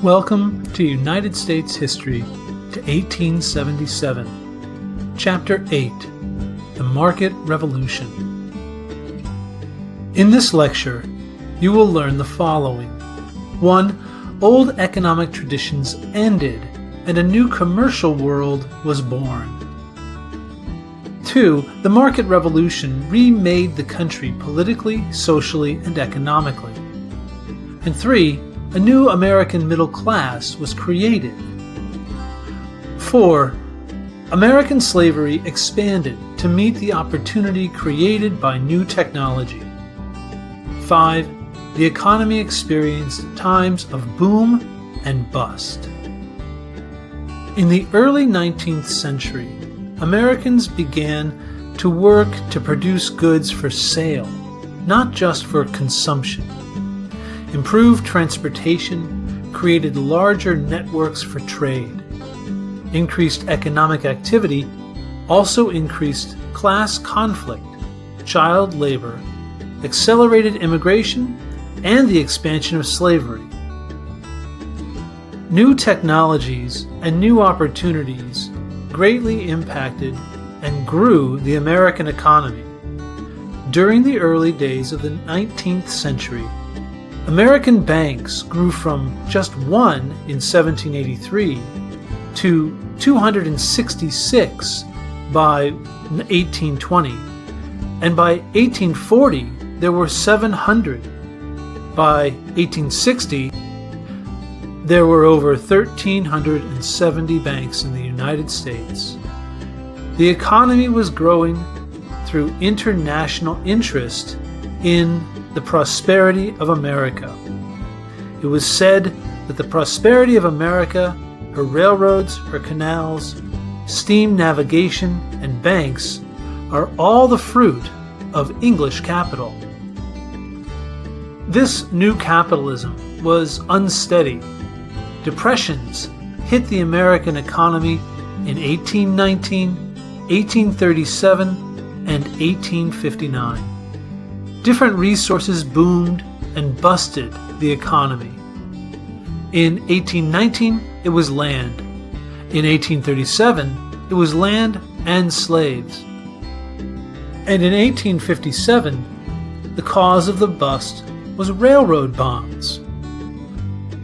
Welcome to United States History to 1877. Chapter 8, The Market Revolution. In this lecture, you will learn the following. 1. Old economic traditions ended and a new commercial world was born. 2. The market revolution remade the country politically, socially, and economically. And 3. A new American middle class was created. 4. American slavery expanded to meet the opportunity created by new technology. 5. The economy experienced times of boom and bust. In the early 19th century, Americans began to work to produce goods for sale, not just for consumption. Improved transportation created larger networks for trade. Increased economic activity also increased class conflict, child labor, accelerated immigration, and the expansion of slavery. New technologies and new opportunities greatly impacted and grew the American economy. During the early days of the 19th century, American banks grew from just one in 1783 to 266 by 1820, and by 1840 there were 700. By 1860, there were over 1,370 banks in the United States. The economy was growing through international interest in the prosperity of America. It was said that the prosperity of America, her railroads, her canals, steam navigation, and banks are all the fruit of English capital. This new capitalism was unsteady. Depressions hit the American economy in 1819, 1837, and 1859. Different resources boomed and busted the economy. In 1819, it was land. In 1837, it was land and slaves. And in 1857, the cause of the bust was railroad bonds.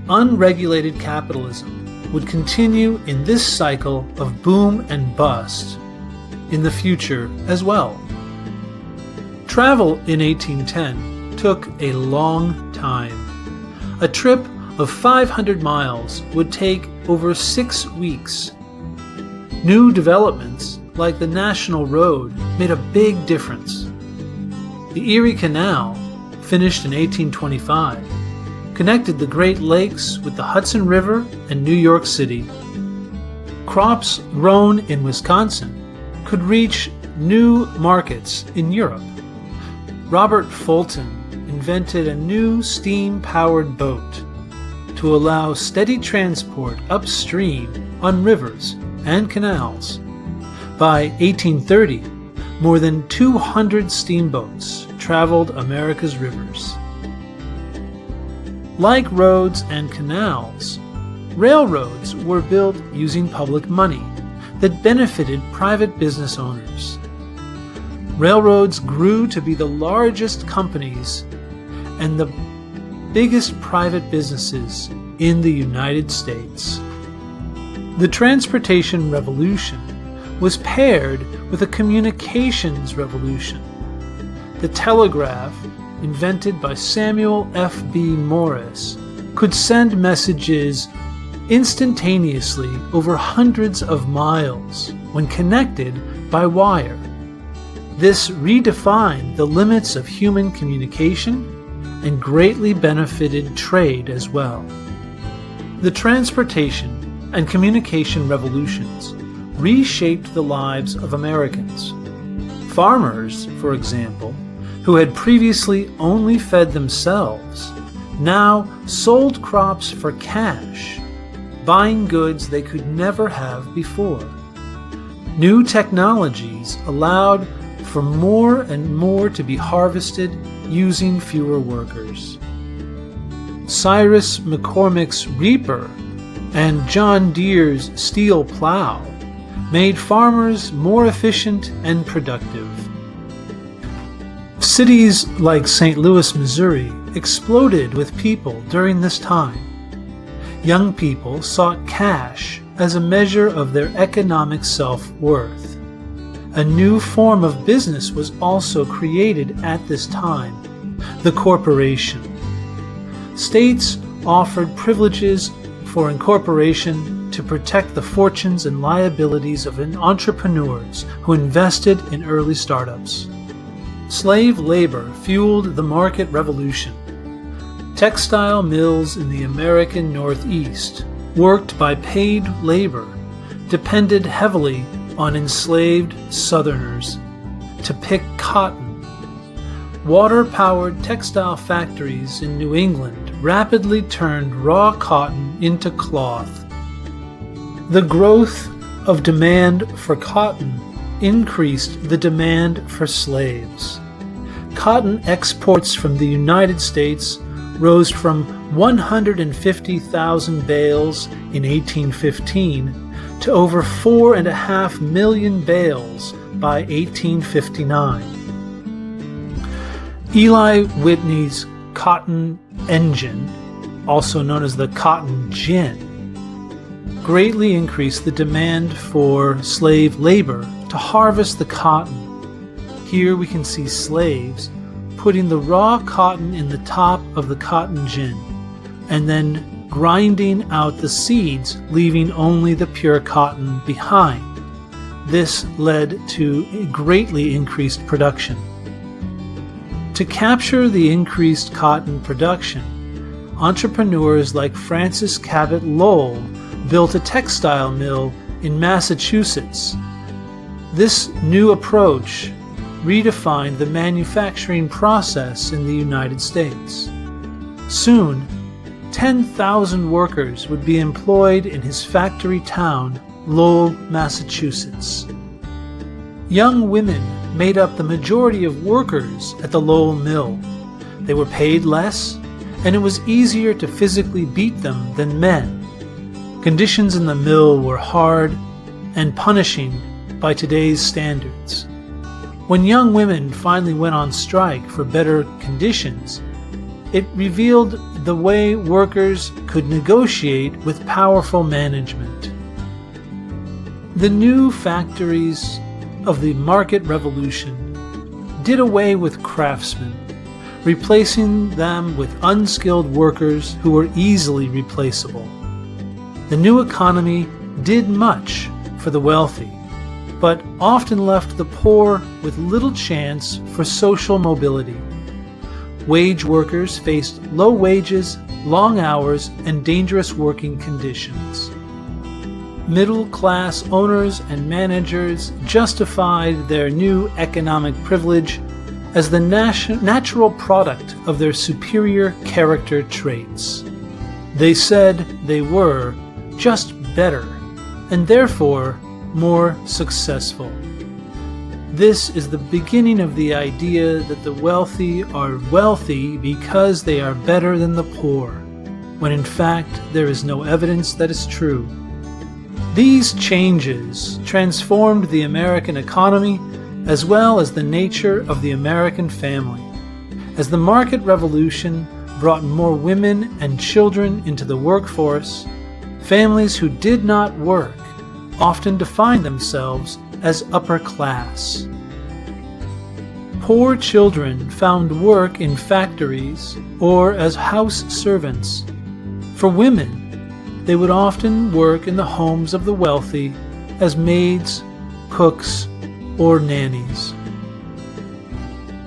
Unregulated capitalism would continue in this cycle of boom and bust in the future as well. Travel in 1810 took a long time. A trip of 500 miles would take over 6 weeks. New developments like the National Road made a big difference. The Erie Canal, finished in 1825, connected the Great Lakes with the Hudson River and New York City. Crops grown in Wisconsin could reach new markets in Europe. Robert Fulton invented a new steam-powered boat to allow steady transport upstream on rivers and canals. By 1830, more than 200 steamboats traveled America's rivers. Like roads and canals, railroads were built using public money that benefited private business owners. Railroads grew to be the largest companies and the biggest private businesses in the United States. The transportation revolution was paired with a communications revolution. The telegraph, invented by Samuel F.B. Morse, could send messages instantaneously over hundreds of miles when connected by wire. This redefined the limits of human communication and greatly benefited trade as well. The transportation and communication revolutions reshaped the lives of Americans. Farmers, for example, who had previously only fed themselves, now sold crops for cash, buying goods they could never have before. New technologies allowed for more and more to be harvested using fewer workers. Cyrus McCormick's reaper and John Deere's steel plow made farmers more efficient and productive. Cities like St. Louis, Missouri, exploded with people during this time. Young people sought cash as a measure of their economic self-worth. A new form of business was also created at this time, the corporation. States offered privileges for incorporation to protect the fortunes and liabilities of entrepreneurs who invested in early startups. Slave labor fueled the market revolution. Textile mills in the American Northeast, worked by paid labor, depended heavily on enslaved Southerners to pick cotton. Water-powered textile factories in New England rapidly turned raw cotton into cloth. The growth of demand for cotton increased the demand for slaves. Cotton exports from the United States rose from 150,000 bales in 1815 to over 4.5 million bales by 1859. Eli Whitney's cotton engine, also known as the cotton gin, greatly increased the demand for slave labor to harvest the cotton. Here we can see slaves putting the raw cotton in the top of the cotton gin and then grinding out the seeds, leaving only the pure cotton behind. This led to a greatly increased production. To capture the increased cotton production, entrepreneurs like Francis Cabot Lowell built a textile mill in Massachusetts. This new approach redefined the manufacturing process in the United States. Soon, 10,000 workers would be employed in his factory town, Lowell, Massachusetts. Young women made up the majority of workers at the Lowell mill. They were paid less, and it was easier to physically beat them than men. Conditions in the mill were hard and punishing by today's standards. When young women finally went on strike for better conditions, it revealed the way workers could negotiate with powerful management. The new factories of the market revolution did away with craftsmen, replacing them with unskilled workers who were easily replaceable. The new economy did much for the wealthy, but often left the poor with little chance for social mobility. Wage workers faced low wages, long hours, and dangerous working conditions. Middle-class owners and managers justified their new economic privilege as the natural product of their superior character traits. They said they were just better, and therefore more successful. This is the beginning of the idea that the wealthy are wealthy because they are better than the poor, when in fact there is no evidence that is true. These changes transformed the American economy as well as the nature of the American family. As the market revolution brought more women and children into the workforce, families who did not work often defined themselves as upper class. Poor children found work in factories or as house servants. For women, they would often work in the homes of the wealthy as maids, cooks, or nannies.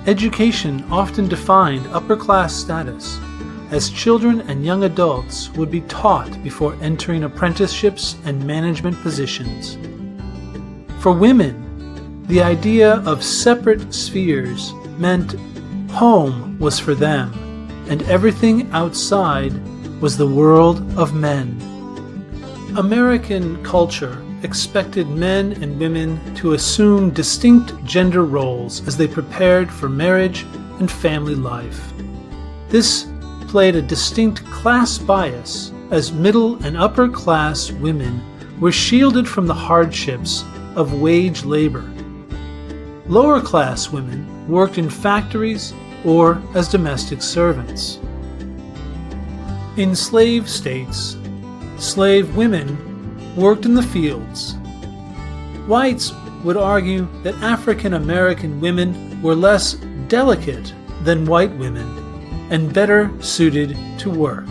Education often defined upper-class status, as children and young adults would be taught before entering apprenticeships and management positions. For women, the idea of separate spheres meant home was for them, and everything outside was the world of men. American culture expected men and women to assume distinct gender roles as they prepared for marriage and family life. This displayed a distinct class bias, as middle and upper class women were shielded from the hardships of wage labor. Lower class women worked in factories or as domestic servants. In slave states, slave women worked in the fields. Whites would argue that African American women were less delicate than white women and better suited to work.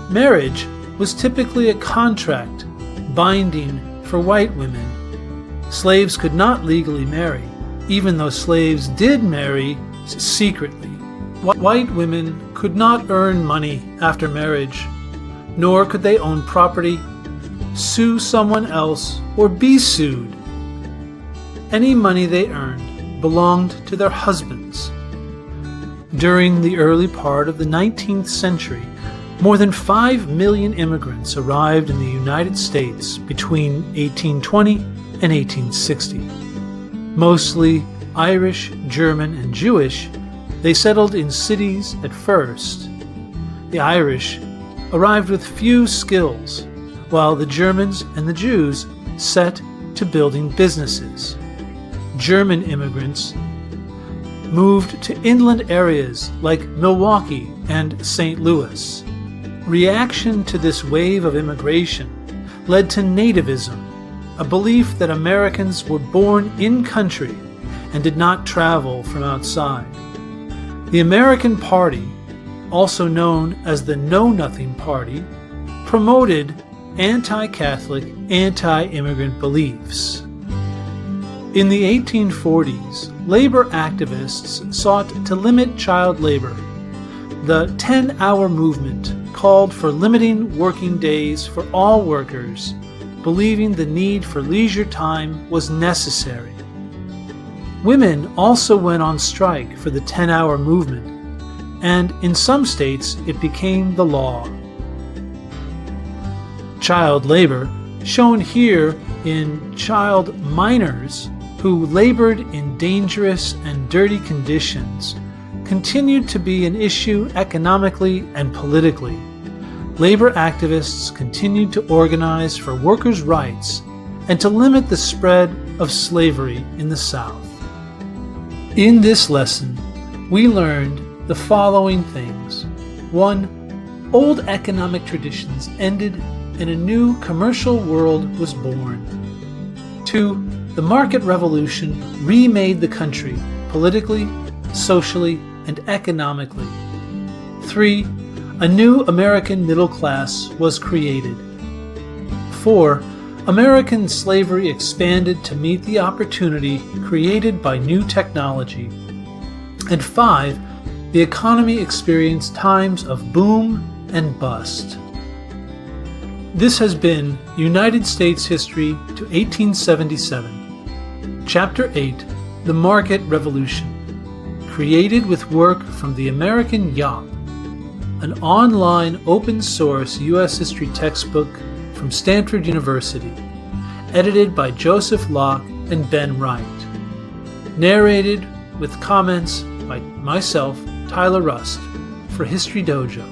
Marriage was typically a contract binding for white women. Slaves could not legally marry, even though slaves did marry secretly. White women could not earn money after marriage, nor could they own property, sue someone else, or be sued. Any money they earned belonged to their husbands. During the early part of the 19th century, more than 5 million immigrants arrived in the United States between 1820 and 1860. Mostly Irish, German, and Jewish, they settled in cities at first. The Irish arrived with few skills, while the Germans and the Jews set to building businesses. German immigrants moved to inland areas like Milwaukee and St. Louis. Reaction to this wave of immigration led to nativism, a belief that Americans were born in country and did not travel from outside. The American Party, also known as the Know Nothing Party, promoted anti-Catholic, anti-immigrant beliefs. In the 1840s, labor activists sought to limit child labor. The 10-hour movement called for limiting working days for all workers, believing the need for leisure time was necessary. Women also went on strike for the 10-hour movement, and in some states it became the law. Child labor, shown here in child miners who labored in dangerous and dirty conditions, continued to be an issue economically and politically. Labor activists continued to organize for workers' rights and to limit the spread of slavery in the South. In this lesson, we learned the following things. 1. Old economic traditions ended and a new commercial world was born. 2. The market revolution remade the country politically, socially, and economically. 3. A new American middle class was created. 4. American slavery expanded to meet the opportunity created by new technology. And 5. The economy experienced times of boom and bust. This has been United States History to 1877. Chapter 8, The Market Revolution. Created with work from the American Yop, an online open-source U.S. history textbook from Stanford University, edited by Joseph Locke and Ben Wright. Narrated with comments by myself, Tyler Rust, for History Dojo.